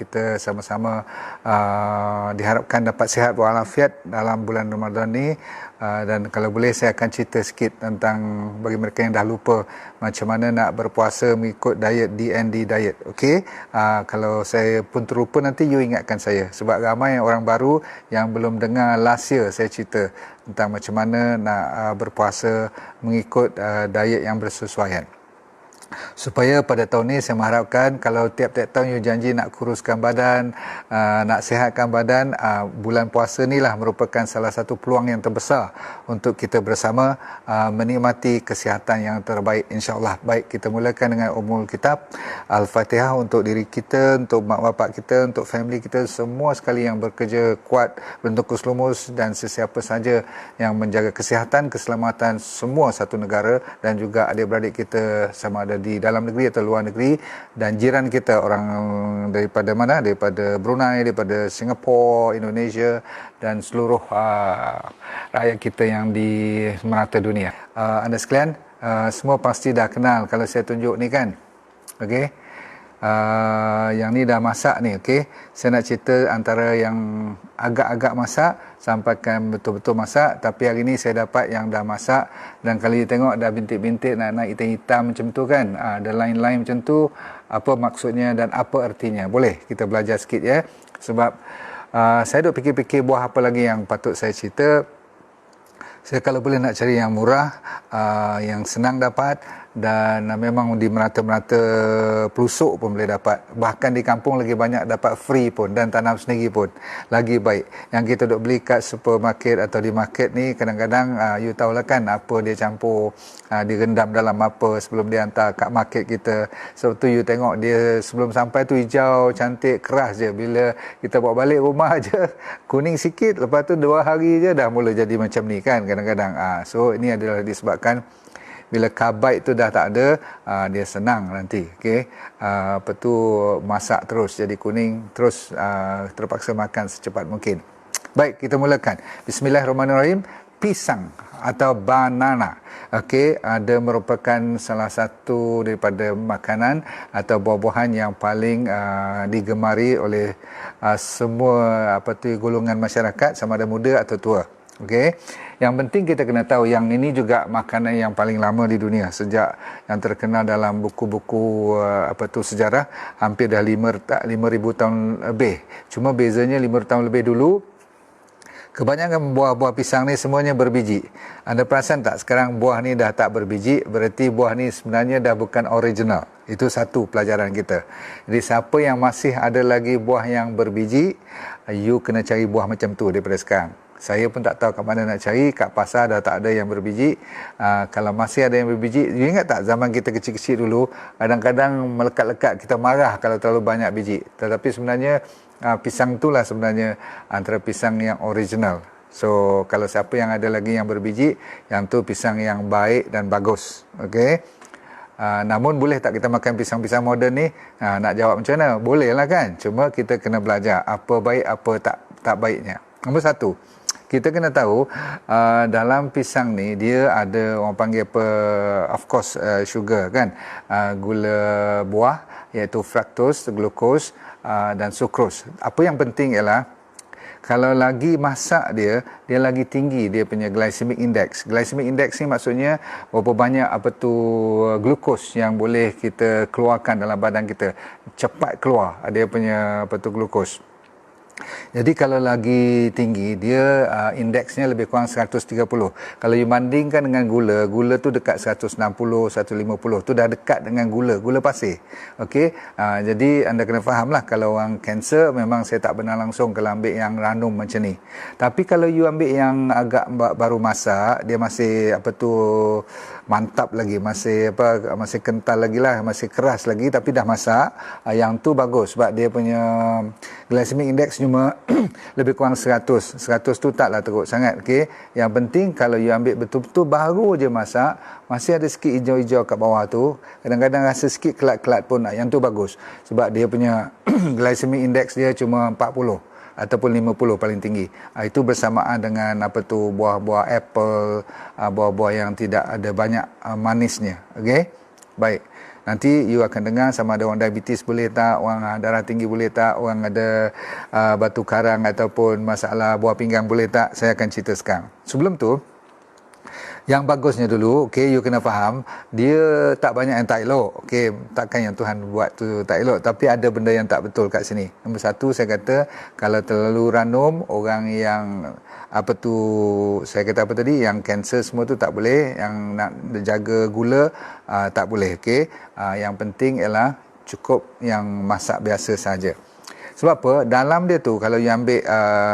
kita sama-sama diharapkan dapat sihat walafiat dalam bulan Ramadan ni. Dan kalau boleh saya akan cerita sikit tentang bagi mereka yang dah lupa macam mana nak berpuasa mengikut diet DND diet. Okey, kalau saya pun terlupa nanti you ingatkan saya, sebab ramai orang baru yang belum dengar last year saya cerita tentang macam mana nak berpuasa mengikut diet yang bersesuaian. Supaya pada tahun ni saya mengharapkan kalau tiap-tiap tahun you janji nak kuruskan badan, nak sihatkan badan, bulan puasa ni lah merupakan salah satu peluang yang terbesar untuk kita bersama menikmati kesihatan yang terbaik, insya-Allah. Baik, kita mulakan dengan Ummul Kitab Al-Fatihah untuk diri kita, untuk mak bapak kita, untuk family kita, semua sekali yang bekerja kuat, bertungkus lumus, dan sesiapa saja yang menjaga kesihatan, keselamatan semua satu negara, dan juga adik-beradik kita sama ada di dalam negeri atau luar negeri, dan jiran kita orang daripada mana, daripada Brunei, daripada Singapura, Indonesia, dan seluruh rakyat kita yang di merata dunia. Anda sekalian semua pasti dah kenal kalau saya tunjuk ni kan. Okey, yang ni dah masak ni. Okey, saya nak cerita antara yang agak-agak masak sampaikan betul-betul masak, tapi hari ni saya dapat yang dah masak, dan kalau you tengok dah bintik-bintik nak hitam-hitam macam tu kan, ada line-line macam tu, apa maksudnya dan apa artinya. Boleh kita belajar sikit ya, sebab saya duk fikir-fikir buah apa lagi yang patut saya cerita. Saya kalau boleh nak cari yang murah, yang senang dapat, dan memang di merata-merata pelusuk pun boleh dapat. Bahkan di kampung lagi banyak dapat free pun, dan tanam sendiri pun lagi baik. Yang kita duk beli kat supermarket atau di market ni, kadang-kadang you tahulah kan apa dia campur, direndam dalam apa sebelum dia hantar kat market kita. Sebab tu you tengok dia sebelum sampai tu hijau, cantik, keras je. Bila kita bawa balik rumah je kuning sikit, lepas tu 2 hari je dah mula jadi macam ni kan kadang-kadang. So ini adalah disebabkan bila karbid tu dah tak ada, dia senang nanti. Okey, apa tu masak terus jadi kuning, terus terpaksa makan secepat mungkin. Baik, kita mulakan. Bismillahirrahmanirrahim. Pisang atau banana. Okey, ada merupakan salah satu daripada makanan atau buah-buahan yang paling digemari oleh semua golongan masyarakat, sama ada muda atau tua. Okey, yang penting kita kena tahu yang ini juga makanan yang paling lama di dunia, sejak yang terkenal dalam buku-buku sejarah, hampir dah 5,000 tahun lebih. Cuma bezanya 5 tahun lebih dulu kebanyakan buah-buah pisang ni semuanya berbiji. Anda perasan tak sekarang buah ni dah tak berbiji, berarti buah ni sebenarnya dah bukan original. Itu satu pelajaran kita. Jadi siapa yang masih ada lagi buah yang berbiji, you kena cari buah macam tu daripada sekarang. Saya pun tak tahu kat mana nak cari, kat pasar dah tak ada yang berbiji. Kalau masih ada yang berbiji, you ingat tak zaman kita kecil-kecil dulu, kadang-kadang melekat-lekat, kita marah kalau terlalu banyak biji. Tetapi sebenarnya pisang itulah sebenarnya antara pisang yang original. So kalau siapa yang ada lagi yang berbiji, yang tu pisang yang baik dan bagus. Okey. Namun boleh tak kita makan pisang-pisang moden ni? Nak jawab macam mana? Boleh lah kan. Cuma kita kena belajar apa baik, apa tak baiknya. Nombor satu, kita kena tahu dalam pisang ni dia ada orang panggil apa, of course sugar kan, gula buah iaitu fructose, glucose, dan sucrose. Apa yang penting ialah kalau lagi masak dia lagi tinggi dia punya glycemic index. Glycemic index ni maksudnya berapa banyak glukos yang boleh kita keluarkan dalam badan kita, cepat keluar dia punya glukos. Jadi kalau lagi tinggi dia indeksnya lebih kurang 130. Kalau you bandingkan dengan gula tu dekat 160, 150. Tu dah dekat dengan gula pasir. Okey, jadi anda kena fahamlah kalau orang kanser memang saya tak benar langsung kalau ambil yang ranum macam ni. Tapi kalau you ambil yang agak baru masak, dia masih mantap lagi, masih kental lagi lah, masih keras lagi tapi dah masak, yang tu bagus sebab dia punya glycemic index cuma lebih kurang 100 tu taklah teruk sangat. Okey, yang penting kalau you ambil betul-betul baru je masak, masih ada sikit hijau-hijau kat bawah tu, kadang-kadang rasa sikit kelat-kelat pun, yang tu bagus sebab dia punya glycemic index dia cuma 40 ataupun 50 paling tinggi. Itu bersamaan dengan buah-buah apple, buah-buah yang tidak ada banyak manisnya. Okey, baik. Nanti you akan dengar sama ada orang diabetes boleh tak, orang darah tinggi boleh tak, orang ada batu karang ataupun masalah buah pinggang boleh tak. Saya akan cerita sekarang. Sebelum tu, yang bagusnya dulu, you kena faham, dia tak banyak yang tak elok. Takkan yang Tuhan buat tu tak elok, tapi ada benda yang tak betul kat sini. Nombor satu, saya kata, kalau terlalu ranum, orang yang saya kata apa tadi, yang kanser semua tu tak boleh, yang nak jaga gula tak boleh. Yang penting ialah cukup yang masak biasa saja. Sebab apa? Dalam dia tu, kalau you ambil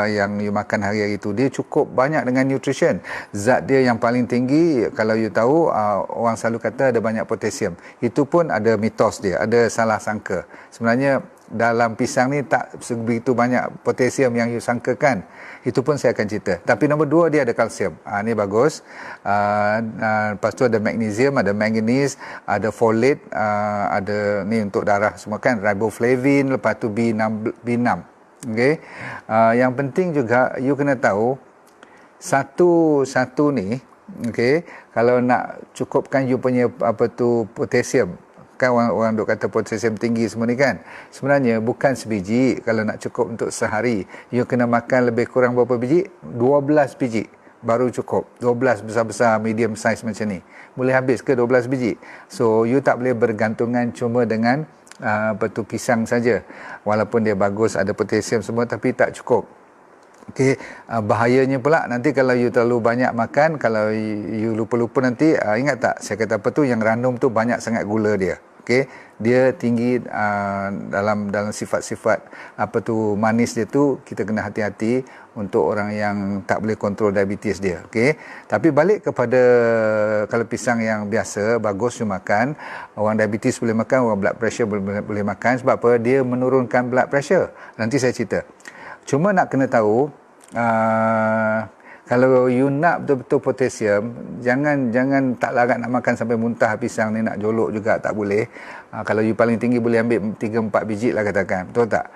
yang you makan hari-hari tu, dia cukup banyak dengan nutrition. Zat dia yang paling tinggi, kalau you tahu, orang selalu kata ada banyak potasium. Itu pun ada mitos dia, ada salah sangka. Sebenarnya dalam pisang ni tak sebegitu banyak potasium yang you sangkakan. Itu pun saya akan cerita. Tapi nombor 2, dia ada kalsium. Ni bagus. Lepas tu ada magnesium, ada manganese, ada folate, ada ni untuk darah semua kan, riboflavin, lepas tu B6. Yang penting juga you kena tahu satu ni, kalau nak cukupkan you punya potasium, kan orang duk kata potasium tinggi semua ni kan, sebenarnya bukan sebiji. Kalau nak cukup untuk sehari, you kena makan lebih kurang berapa biji? 12 biji baru cukup. 12 besar-besar medium size macam ni, boleh habis ke 12 biji? So you tak boleh bergantungan cuma dengan pisang saja, walaupun dia bagus ada potasium semua, tapi tak cukup. Bahayanya pula nanti kalau you terlalu banyak makan, kalau you lupa-lupa nanti, ingat tak saya kata apa tu, yang ranum tu banyak sangat gula dia. Dia tinggi dalam sifat-sifat manis dia tu. Kita kena hati-hati untuk orang yang tak boleh kontrol diabetes dia. Tapi balik kepada kalau pisang yang biasa bagus you makan, orang diabetes boleh makan, orang blood pressure boleh makan. Sebab apa? Dia menurunkan blood pressure. Nanti saya cerita. Cuma nak kena tahu, kalau you nak betul-betul potasium, jangan tak larat nak makan sampai muntah pisang ni, nak jolok juga tak boleh. Kalau you paling tinggi boleh ambil 3-4 biji lah katakan, betul tak?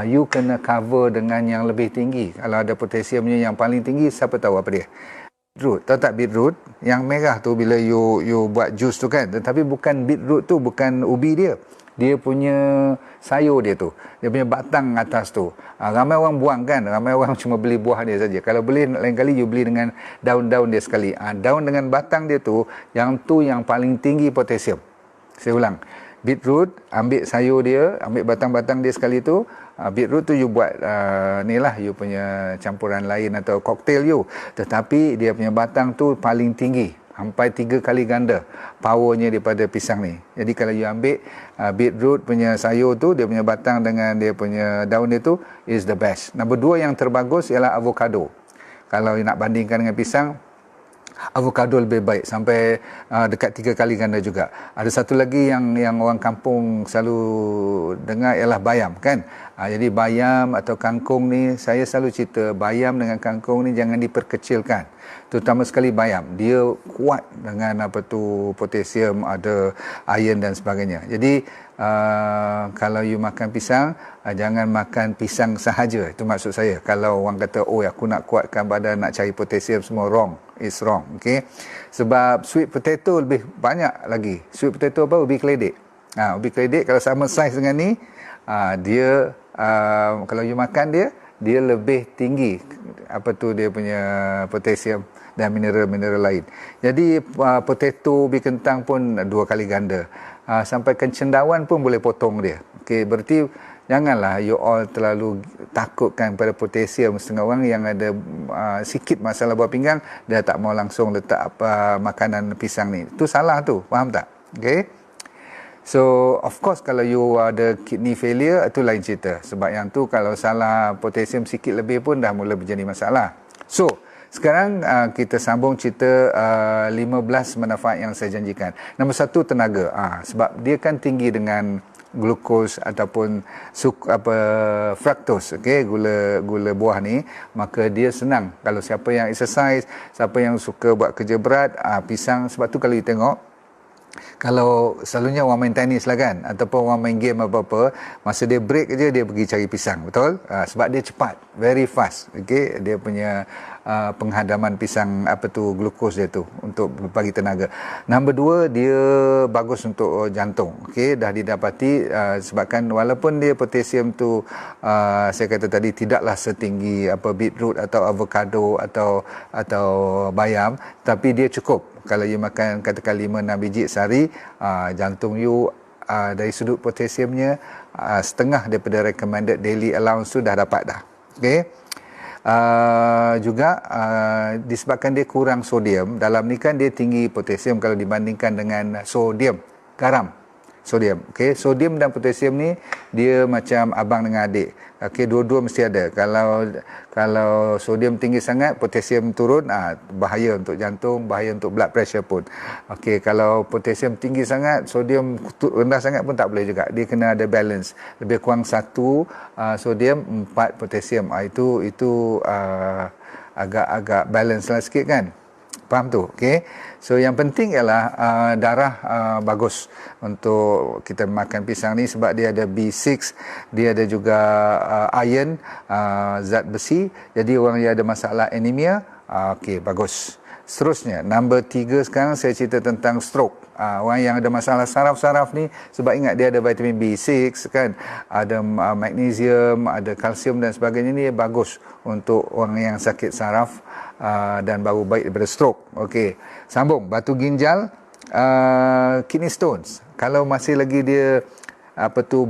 You kena cover dengan yang lebih tinggi. Kalau ada potasiumnya yang paling tinggi, siapa tahu apa dia? Beetroot. Tahu tak beetroot? Yang merah tu bila you buat jus tu kan, tetapi bukan beetroot tu, bukan ubi dia. Dia punya sayur dia tu, dia punya batang atas tu. Ramai orang buang kan, ramai orang cuma beli buah dia saja. Kalau boleh lain kali you beli dengan daun-daun dia sekali. Daun dengan batang dia tu yang paling tinggi potasium. Saya ulang, beetroot, ambil sayur dia, ambil batang-batang dia sekali tu. Beetroot tu you buat ni lah, you punya campuran lain atau koktail you. Tetapi dia punya batang tu paling tinggi, sampai 3 kali ganda powernya daripada pisang ni. Jadi kalau you ambil beetroot punya sayur tu, dia punya batang dengan dia punya daun dia tu is the best. Nombor 2 yang terbagus ialah avocado. Kalau you nak bandingkan dengan pisang, avocado lebih baik, sampai dekat 3 kali ganda juga. Ada satu lagi yang orang kampung selalu dengar ialah bayam kan. Jadi bayam atau kangkung ni, saya selalu cerita bayam dengan kangkung ni jangan diperkecilkan. Terutama sekali bayam, dia kuat dengan potasium, ada iron dan sebagainya. Jadi kalau you makan pisang, jangan makan pisang sahaja. Itu maksud saya. Kalau orang kata, aku nak kuatkan badan, nak cari potasium semua, wrong. It's wrong. Sebab sweet potato lebih banyak lagi. Sweet potato apa? Ubi keledek. Ubi keledek kalau sama saiz dengan ni, dia kalau you makan dia lebih tinggi dia punya potasium dan mineral-mineral lain. Jadi potato, ubi kentang pun 2 kali ganda. Sampai cendawan pun boleh potong dia. Berarti janganlah you all terlalu takutkan pada potasium. Setengah orang yang ada sikit masalah buah pinggang, dia tak mau langsung letak makanan pisang ni. Itu salah tu, faham tak? So of course kalau you ada kidney failure, itu lain cerita. Sebab yang tu kalau salah potasium sikit lebih pun dah mula menjadi masalah. So sekarang kita sambung cerita 15 manfaat yang saya janjikan. Nombor 1, tenaga. Sebab dia kan tinggi dengan glukos ataupun fructose, gula buah ni, maka dia senang. Kalau siapa yang exercise, siapa yang suka buat kerja berat, pisang. Sebab tu kalau you tengok, kalau selalunya orang main tenis lah kan, ataupun orang main game apa-apa, masa dia break je dia pergi cari pisang, betul? Sebab dia cepat, very fast. Dia punya penghadaman pisang glukos dia tu untuk bagi tenaga. Nombor 2, dia bagus untuk jantung. Okey, dah didapati sebabkan walaupun dia potasium tu saya kata tadi tidaklah setinggi beetroot atau avocado atau bayam, tapi dia cukup. Kalau you makan katakan 5-6 biji sehari, jantung you dari sudut potasiumnya setengah daripada recommended daily allowance tu dah dapat dah. Okey. Juga disebabkan dia kurang sodium, dalam ni kan dia tinggi potasium kalau dibandingkan dengan garam. Sodium. Okey, sodium dan potasium ni dia macam abang dengan adik. Okey, dua-dua mesti ada. Kalau sodium tinggi sangat, potasium turun, bahaya untuk jantung, bahaya untuk blood pressure pun. Okey, kalau potasium tinggi sangat, sodium rendah sangat pun tak boleh juga. Dia kena ada balance. Lebih kurang 1 sodium, 4 potasium. Itu agak balance lah sikit kan. Faham tu? Okey. So yang penting ialah darah bagus untuk kita makan pisang ni sebab dia ada B6, dia ada juga iron, zat besi. Jadi orang yang ada masalah anemia, okey, bagus. Seterusnya, nombor 3 sekarang saya cerita tentang stroke. Orang yang ada masalah saraf-saraf ni, sebab ingat dia ada vitamin B6 kan, ada magnesium, ada kalsium dan sebagainya, ni bagus untuk orang yang sakit saraf dan baru baik daripada stroke. Okey, sambung batu ginjal, kidney stones. Kalau masih lagi dia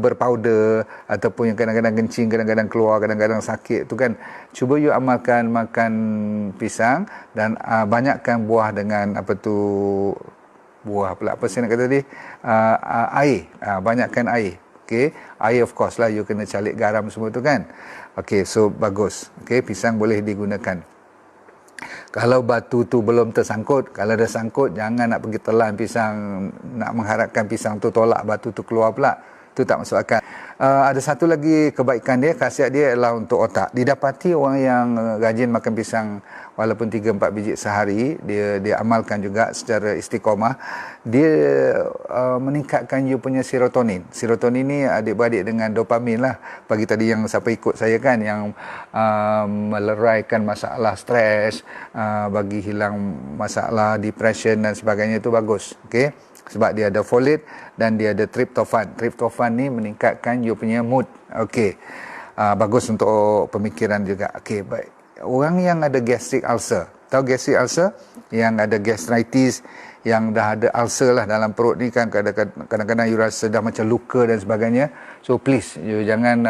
berpowder ataupun yang kadang-kadang kencing, kadang-kadang keluar, kadang-kadang sakit tu kan, cuba you amalkan makan pisang dan banyakkan buah dengan buah pula apa saya nak kata tadi, air, banyakkan air. Okey, air of course lah, you kena calik garam semua tu kan. Okey, so bagus. Okey, pisang boleh digunakan. Kalau batu tu belum tersangkut, kalau dah sangkut, jangan nak pergi telan pisang, nak mengharapkan pisang tu tolak batu tu keluar pula. Itu tak masuk akal. Ada satu lagi kebaikan dia, khasiat dia adalah untuk otak. Didapati orang yang rajin makan pisang walaupun 3-4 biji sehari, dia amalkan juga secara istiqamah, dia meningkatkan you punya serotonin. Serotonin ni adik-beradik dengan dopamin lah. Pagi tadi yang siapa ikut saya kan, yang meleraikan masalah stres, bagi hilang masalah depression dan sebagainya, itu bagus. Okey, sebab dia ada folate dan dia ada tryptophan. Tryptophan ni meningkatkan you punya mood. Okey, bagus untuk pemikiran juga. Okey, baik. Orang yang ada gastric ulcer, tahu gastric ulcer? Yang ada gastritis, yang dah ada ulcer lah dalam perut ni kan, kadang-kadang you rasa dah macam luka dan sebagainya. So please, you jangan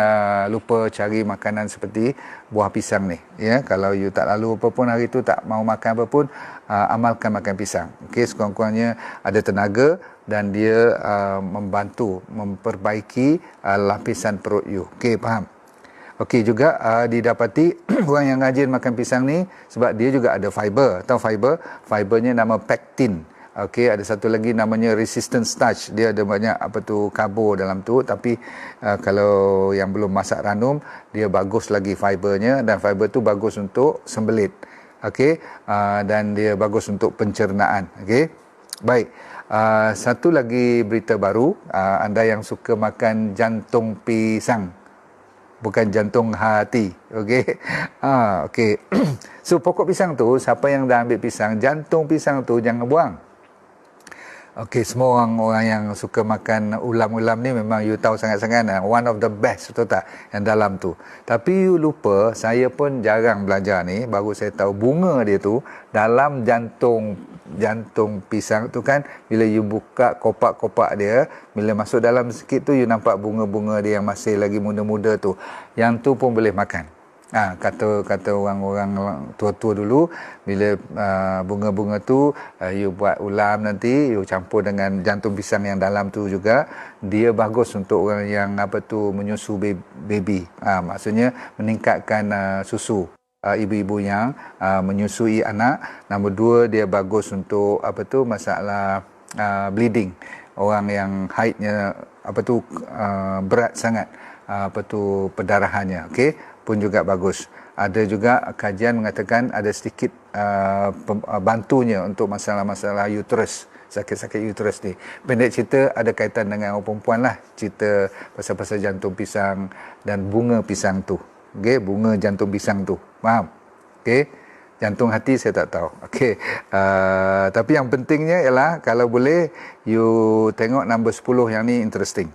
lupa cari makanan seperti buah pisang ni. Ya, kalau you tak lalu apa pun hari tu, tak mau makan apa pun, amalkan makan pisang. Okey, sekurang-kurangnya ada tenaga dan dia membantu memperbaiki lapisan perut you. Okey, faham? Okey, juga didapati orang yang rajin makan pisang ni sebab dia juga ada fiber. Tahu fiber? Fibernya nama pectin. Okey, ada satu lagi namanya resistant starch. Dia ada banyak karbo dalam tu, tapi kalau yang belum masak ranum, dia bagus lagi fibernya, dan fiber tu bagus untuk sembelit. Okey, dan dia bagus untuk pencernaan. Okey. Baik. Satu lagi berita baru, anda yang suka makan jantung pisang, bukan jantung hati. Okey. Okey. So pokok pisang tu, siapa yang dah ambil pisang, jantung pisang tu jangan buang. Okey, semua orang yang suka makan ulam-ulam ni memang you tahu sangat-sangat, one of the best, betul tak, yang dalam tu. Tapi you lupa, saya pun jarang belajar ni, baru saya tahu bunga dia tu dalam jantung pisang tu kan, bila you buka kopak-kopak dia, bila masuk dalam sikit tu, you nampak bunga-bunga dia yang masih lagi muda-muda tu. Yang tu pun boleh makan. Kata orang-orang tua-tua dulu, bila bunga-bunga tu you buat ulam, nanti you campur dengan jantung pisang yang dalam tu juga, dia bagus untuk orang yang menyusu baby. Maksudnya meningkatkan susu ibu-ibu yang menyusui anak. Nombor 2, dia bagus untuk masalah bleeding, orang yang haidnya berat sangat, pendarahannya. Okey, pun juga bagus. Ada juga kajian mengatakan ada sedikit bantunya untuk masalah-masalah uterus, sakit-sakit uterus ni. Pendek cerita, ada kaitan dengan orang perempuan lah, cerita pasal-pasal jantung pisang dan bunga pisang tu. Okey, bunga jantung pisang tu. Faham? Okey. Jantung hati saya tak tahu. Okey. Tapi yang pentingnya ialah kalau boleh you tengok nombor 10 yang ni interesting.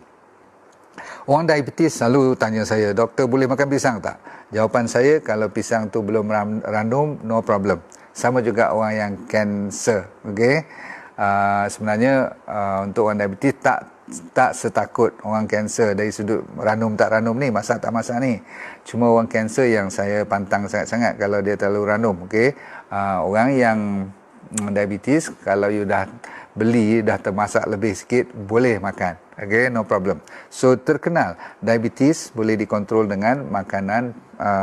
Orang diabetes selalu tanya saya, doktor boleh makan pisang tak? Jawapan saya, kalau pisang tu belum random, no problem. Sama juga orang yang kanser. Okey. Sebenarnya untuk orang diabetes tak setakut orang kanser dari sudut ranum tak ranum ni, masak tak masak ni. Cuma orang kanser yang saya pantang sangat-sangat kalau dia terlalu ranum. Okey. Orang yang diabetes, kalau you dah beli, dah termasak lebih sikit, boleh makan. Okay, no problem. So, terkenal diabetes boleh dikontrol dengan makanan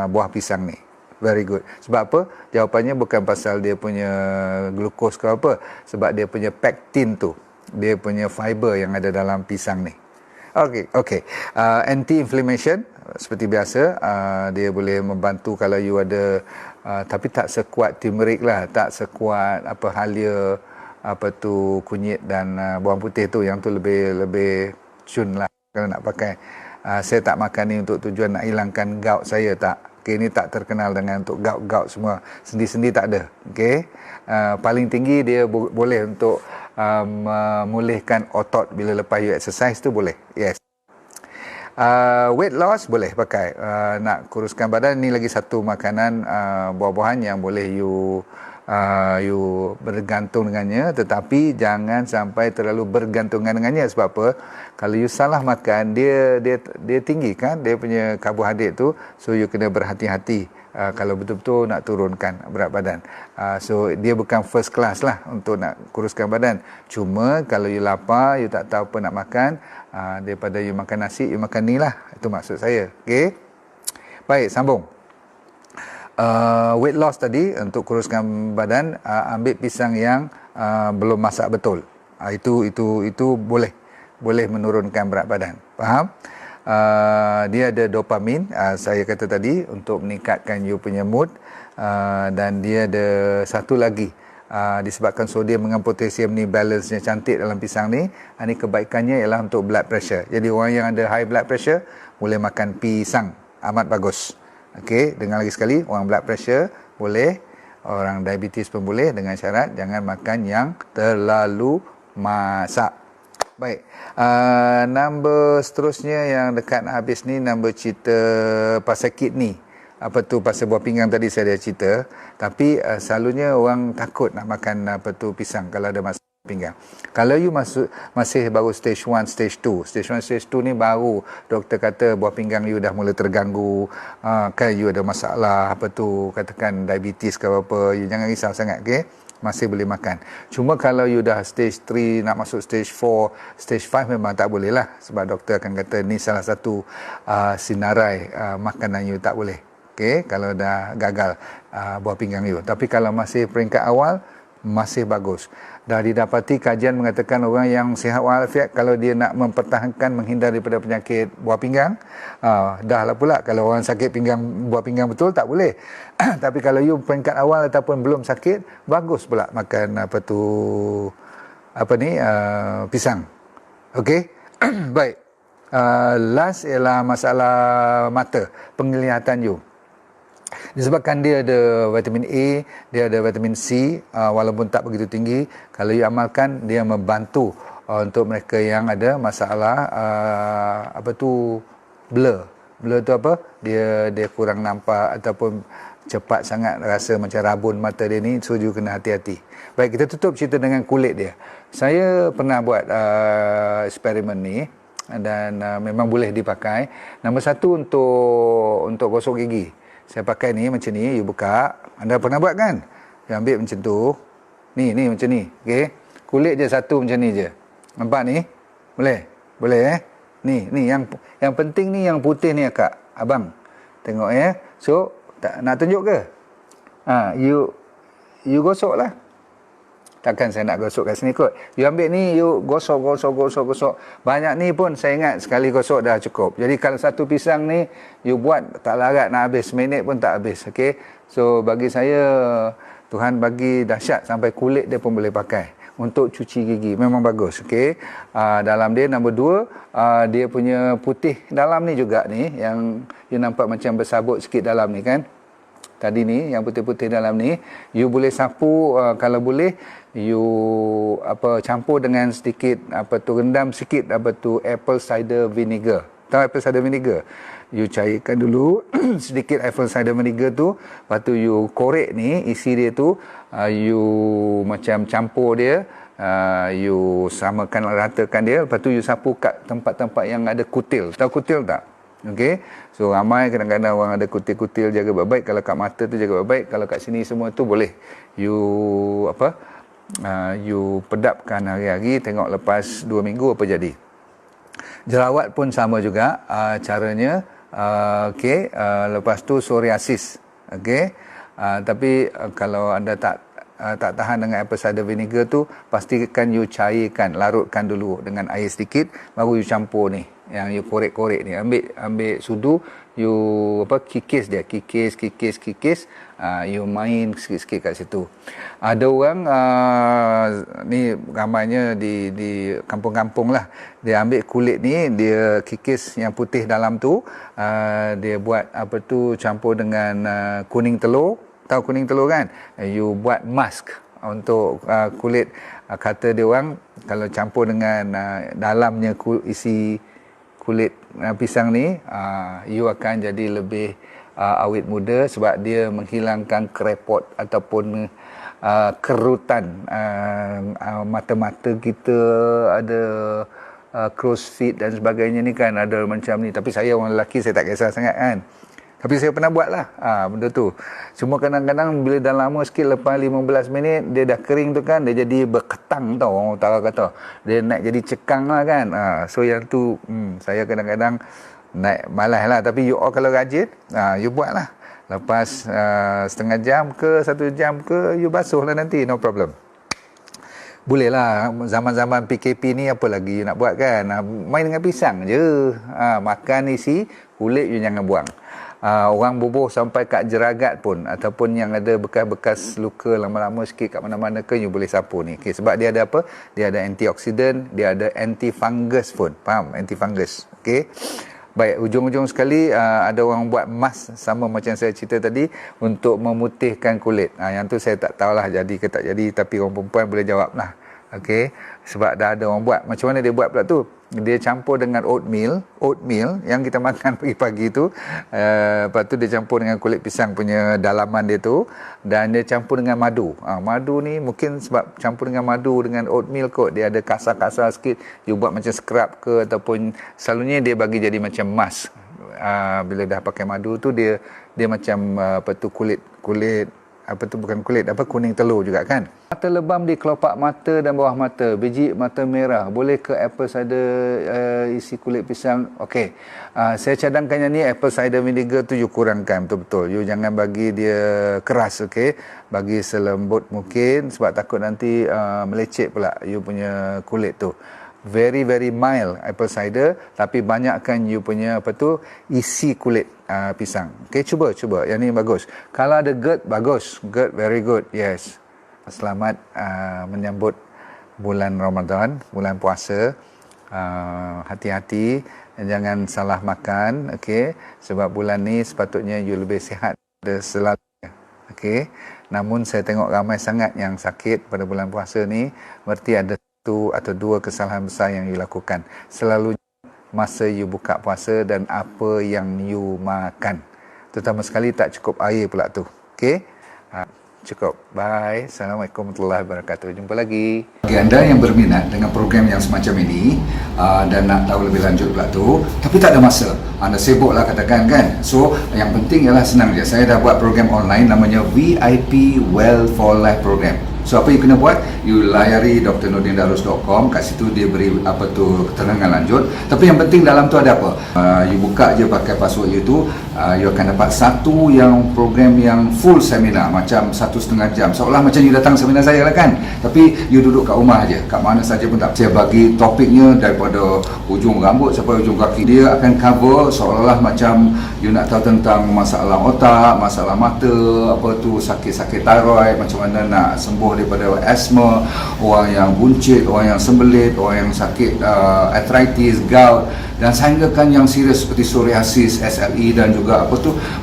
buah pisang ni. Very good. Sebab apa? Jawapannya bukan pasal dia punya glukos ke apa. Sebab dia punya pektin tu. Dia punya fiber yang ada dalam pisang ni. Okay. Anti-inflammation, seperti biasa, dia boleh membantu kalau you ada, tapi tak sekuat turmeric lah. Tak sekuat halia, kunyit dan bawang putih tu. Yang tu lebih cun lah kalau nak pakai. Saya tak makan ni untuk tujuan nak hilangkan gout saya, tak. Okay, ni tak terkenal dengan untuk gout semua. Sendi-sendi tak ada. Okay. Paling tinggi dia boleh untuk memulihkan otot bila lepas you exercise tu boleh. Yes. Weight loss boleh pakai. Nak kuruskan badan, ni lagi satu makanan buah-buahan yang boleh you bergantung dengannya, tetapi jangan sampai terlalu bergantungan dengannya. Sebab apa? Kalau you salah makan, dia tinggi kan, dia punya karbohidrat tu, so you kena berhati-hati kalau betul-betul nak turunkan berat badan. So dia bukan first class lah untuk nak kuruskan badan. Cuma kalau you lapar, you tak tahu apa nak makan, daripada you makan nasi, you makan ni lah. Itu maksud saya. Okay? Baik, sambung. Weight loss tadi, untuk kuruskan badan, ambil pisang yang belum masak betul. Itu boleh menurunkan berat badan. Faham? Dia ada dopamin, saya kata tadi, untuk meningkatkan you punya mood, dan dia ada satu lagi, disebabkan sodium dengan potasium ni balance-nya cantik dalam pisang ni. Ini kebaikannya ialah untuk blood pressure. Jadi orang yang ada high blood pressure boleh makan pisang, amat bagus. Okey, dengar lagi sekali, orang blood pressure boleh, orang diabetes pun boleh, dengan syarat jangan makan yang terlalu masak. Baik, number seterusnya yang dekat nak habis ni, number cerita pasal kidney. Pasal buah pinggang tadi saya dah cerita, tapi selalunya orang takut nak makan pisang kalau ada masalah pinggang. Kalau you masih baru stage 1, stage 2. Stage 1, stage 2 ni baru doktor kata buah pinggang you dah mula terganggu, kan you ada masalah, katakan diabetes ke apa, you jangan risau sangat, okey? Masih boleh makan. Cuma kalau you dah stage 3 nak masuk stage 4, stage 5 memang tak boleh lah, sebab doktor akan kata ni salah satu sinarai makanan you tak boleh. Okey, kalau dah gagal buah pinggang you. Tapi kalau masih peringkat awal, masih bagus. Dah didapati kajian mengatakan orang yang sihat walafiat, kalau dia nak mempertahankan menghindar daripada penyakit buah pinggang, dah lah pula. Kalau orang sakit buah pinggang betul, tak boleh. Tapi kalau you peringkat awal ataupun belum sakit, bagus pula makan pisang. Okey. Baik. Last ialah masalah mata, penglihatan you. Disebabkan dia ada vitamin A, dia ada vitamin C, walaupun tak begitu tinggi, kalau you amalkan, dia membantu untuk mereka yang ada masalah blur. Blur tu apa? Dia kurang nampak ataupun cepat sangat rasa macam rabun mata dia ni, so you kena hati-hati. Baik, kita tutup cerita dengan kulit dia. Saya pernah buat eksperimen ni, dan memang boleh dipakai. Nombor satu, untuk gosok gigi. Saya pakai ni macam ni, you buka. Anda pernah buat kan? You ambil macam tu. Ni macam ni. Okey. Kulit je satu macam ni je. Nampak ni? Boleh? Boleh Ni yang penting ni yang putih ni akak. Abang. Tengok So, nak tunjuk ke? You gosok lah. Takkan saya nak gosok kat sini kot. You ambil ni, you gosok. Banyak ni pun saya ingat sekali gosok dah cukup. Jadi kalau satu pisang ni, you buat tak larat nak habis. Seminit pun tak habis. Okay? So bagi saya, Tuhan bagi dahsyat sampai kulit dia pun boleh pakai untuk cuci gigi. Memang bagus. Okay? Dalam dia, nombor 2, dia punya putih dalam ni juga ni, yang you nampak macam bersabut sikit dalam ni kan. tadi ni, yang putih-putih dalam ni, you boleh sapu, kalau boleh you campur dengan sedikit rendam sikit apple cider vinegar. Tahu apple cider vinegar? You cairkan dulu sedikit apple cider vinegar tu, lepas tu you korek ni isi dia tu, you macam campur dia, you samakan, ratakan dia, lepas tu you sapu kat tempat-tempat yang ada kutil. Tahu kutil tak? Okey. So ramai kadang-kadang orang ada kutil-kutil, jaga baik-baik. Kalau kat mata tu jaga baik-baik, kalau kat sini semua tu boleh you you pedapkan hari-hari, tengok lepas 2 minggu apa jadi. Jerawat pun sama juga caranya. Okey, lepas tu psoriasis. Okey. Tapi kalau anda tak tahan dengan apple cider vinegar tu, pastikan you cairkan, larutkan dulu dengan air sedikit, baru you campur ni, yang you korek-korek ni, ambil sudu, you kikis dia, kikis, you main sikit-sikit kat situ. Ada orang ni ramainya di kampung-kampung lah, dia ambil kulit ni, dia kikis yang putih dalam tu, dia buat campur dengan kuning telur. Tahu kuning telur kan? You buat mask untuk kulit. Kata dia orang, kalau campur dengan dalamnya isi kulit pisang ni, you akan jadi lebih awet muda, sebab dia menghilangkan krepot ataupun kerutan mata-mata kita, ada crow's feet dan sebagainya ni kan, ada macam ni. Tapi saya orang lelaki, saya tak kisah sangat kan. Tapi saya pernah buat lah benda tu. Cuma kadang-kadang bila dah lama sikit, lepas 15 minit dia dah kering tu kan, dia jadi berketang tau, orang utara kata. Dia naik jadi cekang lah kan. So yang tu saya kadang-kadang naik malas lah. Tapi you all kalau rajin, you buat lah. Lepas setengah jam ke 1 jam ke, you basuh lah nanti, no problem. Boleh lah, zaman-zaman PKP ni apa lagi you nak buat kan. Main dengan pisang je. Makan isi, kulit you jangan buang. Orang bubuh sampai kat jeragat pun, ataupun yang ada bekas-bekas luka lama-lama sikit kat mana-mana ke, you boleh sapu ni. Okay, sebab dia ada apa? Dia ada antioksidan, dia ada antifungus pun. Faham? Antifungus. Okey. Baik, ujung-ujung sekali ada orang buat mask sama macam saya cerita tadi untuk memutihkan kulit. Yang tu saya tak tahulah jadi ke tak jadi, tapi orang perempuan boleh jawab lah. Okey, sebab dah ada orang buat. Macam mana dia buat pula tu? Dia campur dengan oatmeal yang kita makan pagi-pagi tu. Lepas tu dia campur dengan kulit pisang punya dalaman dia tu, dan dia campur dengan madu. Madu ni mungkin sebab campur dengan madu dengan oatmeal kot, dia ada kasar-kasar sikit. You buat macam scrub ke, ataupun selalunya dia bagi jadi macam mask. Bila dah pakai madu tu, dia macam kulit bukan kulit, kuning telur juga kan. Mata lebam di kelopak mata dan bawah mata, biji mata merah, boleh ke apple cider isi kulit pisang? Okey, saya cadangkan yang ni, apple cider vinegar tu you kurangkan betul-betul. You jangan bagi dia keras, okey. Bagi selembut mungkin, sebab takut nanti melecet pula you punya kulit tu. Very mild apple cider, tapi banyakkan you punya isi kulit pisang. Okey, cuba. Yang ni bagus. Kalau ada GERD, bagus. GERD very good. Yes. Selamat menyambut bulan Ramadan, bulan puasa. Hati-hati, jangan salah makan, okey. Sebab bulan ni sepatutnya you lebih sihat selalunya. Okey. Namun saya tengok ramai sangat yang sakit pada bulan puasa ni, berarti ada 1 atau 2 kesalahan besar yang you lakukan. Selalunya masa you buka puasa dan apa yang you makan. Terutama sekali tak cukup air pula tu. Okey? Cukup. Bye. Assalamualaikum warahmatullahi wabarakatuh. Jumpa lagi. Bagi anda yang berminat dengan program yang semacam ini dan nak tahu lebih lanjut pula tu, tapi tak ada masa, anda sibuk lah katakan kan. So yang penting ialah senang je. Saya dah buat program online namanya VIP Well for Life Program. So apa you kena buat? You layari drnordindarus.com. Kat situ dia beri keterangan lanjut. Tapi yang penting dalam tu ada apa? You buka je pakai password you tu, you akan dapat satu yang program yang full seminar, macam 1.5 jam. Seolah macam you datang seminar saya lah kan. Tapi you duduk kat rumah je, kat mana saja pun tak. Saya bagi topiknya daripada ujung rambut sampai ujung kaki. Dia akan cover seolah-olah macam you nak tahu tentang masalah otak, masalah mata, sakit-sakit thyroid, macam mana nak sembuh jauh daripada asma, orang yang buncit, orang yang sembelit, orang yang sakit arthritis, gout, dan sehinggakan yang serius seperti psoriasis, SLE, dan juga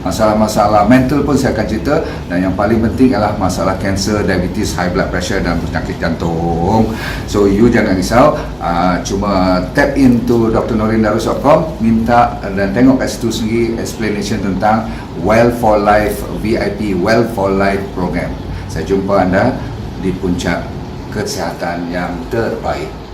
masalah-masalah mental pun saya akan cerita. Dan yang paling penting adalah masalah kanser, diabetes, high blood pressure dan penyakit jantung. So you jangan risau, cuma tap into drnorindarus.com, minta dan tengok kat situ sendiri explanation tentang Well for Life VIP Well for Life program. Saya jumpa anda di puncak kesihatan yang terbaik.